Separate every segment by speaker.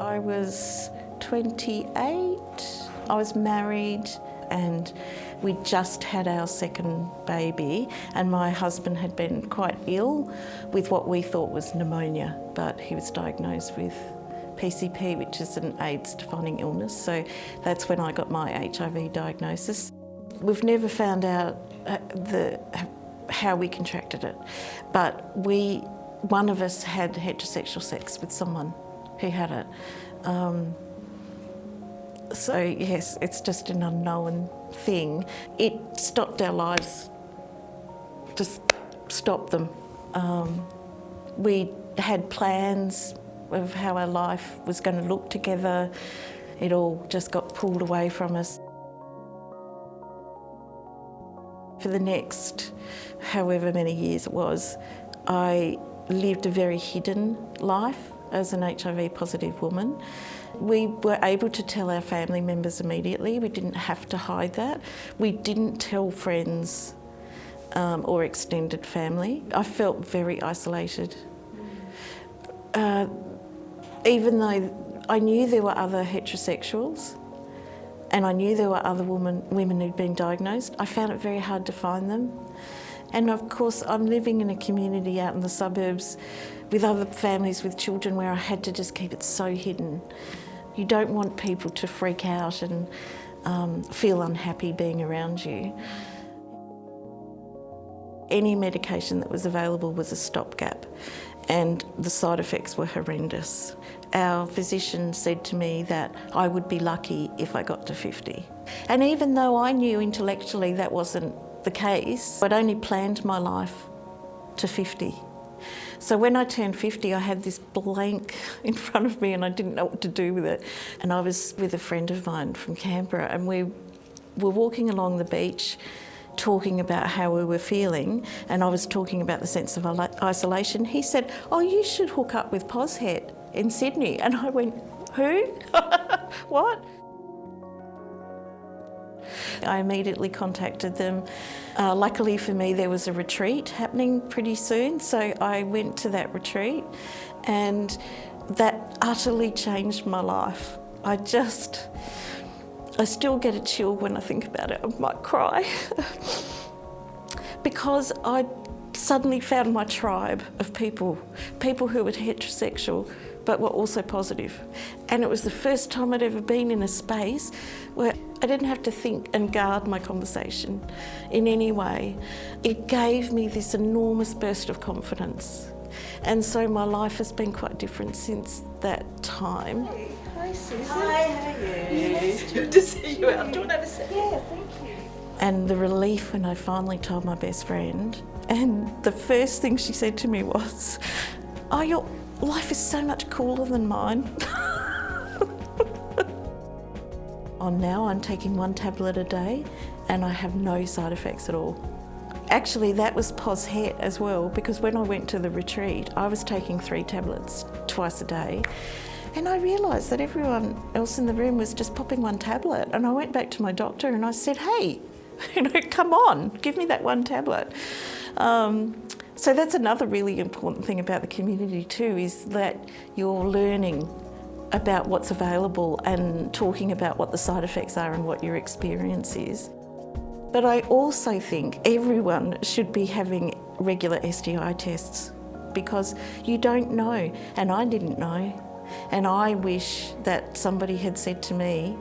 Speaker 1: I was 28, I was married, and we just had our second baby, and my husband had been quite ill with what we thought was pneumonia, but he was diagnosed with PCP, which is an AIDS-defining illness, so that's when I got my HIV diagnosis. We've never found out how we contracted it, but one of us had heterosexual sex with someone who had it. So yes, it's just an unknown thing. It stopped our lives, just stopped them. We had plans of how our life was going to look together. It all just got pulled away from us. For the next however many years it was, I lived a very hidden life as an HIV positive woman. We were able to tell our family members immediately. We didn't have to hide that. We didn't tell friends or extended family. I felt very isolated. Even though I knew there were other heterosexuals and I knew there were other women who'd been diagnosed, I found it very hard to find them. And of course, I'm living in a community out in the suburbs with other families with children where I had to just keep it so hidden. You don't want people to freak out and feel unhappy being around you. Any medication that was available was a stopgap, and the side effects were horrendous. Our physician said to me that I would be lucky if I got to 50. And even though I knew intellectually that wasn't the case, I'd only planned my life to 50. So when I turned 50, I had this blank in front of me and I didn't know what to do with it. And I was with a friend of mine from Canberra, and we were walking along the beach talking about how we were feeling, and I was talking about the sense of isolation. He said, "Oh, you should hook up with Pozhet in Sydney." And I went, "Who? What?" I immediately contacted them. Luckily for me, there was a retreat happening pretty soon, so I went to that retreat, and that utterly changed my life. I still get a chill when I think about it. I might cry. Because I suddenly found my tribe of people who were heterosexual but were also positive. And it was the first time I'd ever been in a space where I didn't have to think and guard my conversation in any way. It gave me this enormous burst of confidence. And so my life has been quite different since that time.
Speaker 2: Hi, Susan.
Speaker 1: Hi, how are you?
Speaker 2: Yes, good to see you out. Do you want to have a sit?
Speaker 1: Yeah, thank you. And the relief when I finally told my best friend, and the first thing she said to me was, "Oh, your life is so much cooler than mine." Now I'm taking 1 tablet a day and I have no side effects at all. Actually, that was Pozhet as well, because when I went to the retreat, I was taking 3 tablets twice a day. And I realised that everyone else in the room was just popping 1 tablet. And I went back to my doctor and I said, "Hey, come on, give me that 1 tablet." So that's another really important thing about the community too, is that you're learning about what's available and talking about what the side effects are and what your experience is. But I also think everyone should be having regular STI tests, because you don't know, and I didn't know. And I wish that somebody had said to me,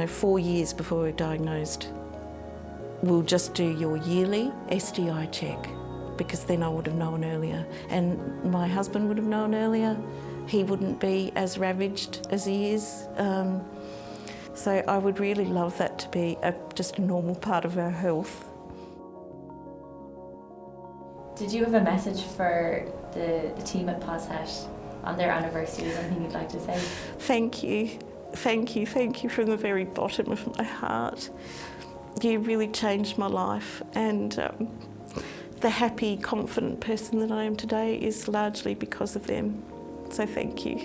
Speaker 1: 4 years before we were diagnosed, "We'll just do your yearly STI check," because then I would have known earlier. And my husband would have known earlier. He wouldn't be as ravaged as he is. So I would really love that to be just a normal part of our health.
Speaker 3: Did you have a message for the team at Pozhet on their anniversary? Anything you'd like to say?
Speaker 1: Thank you. Thank you. Thank you from the very bottom of my heart. You really changed my life, and the happy, confident person that I am today is largely because of them. So thank you.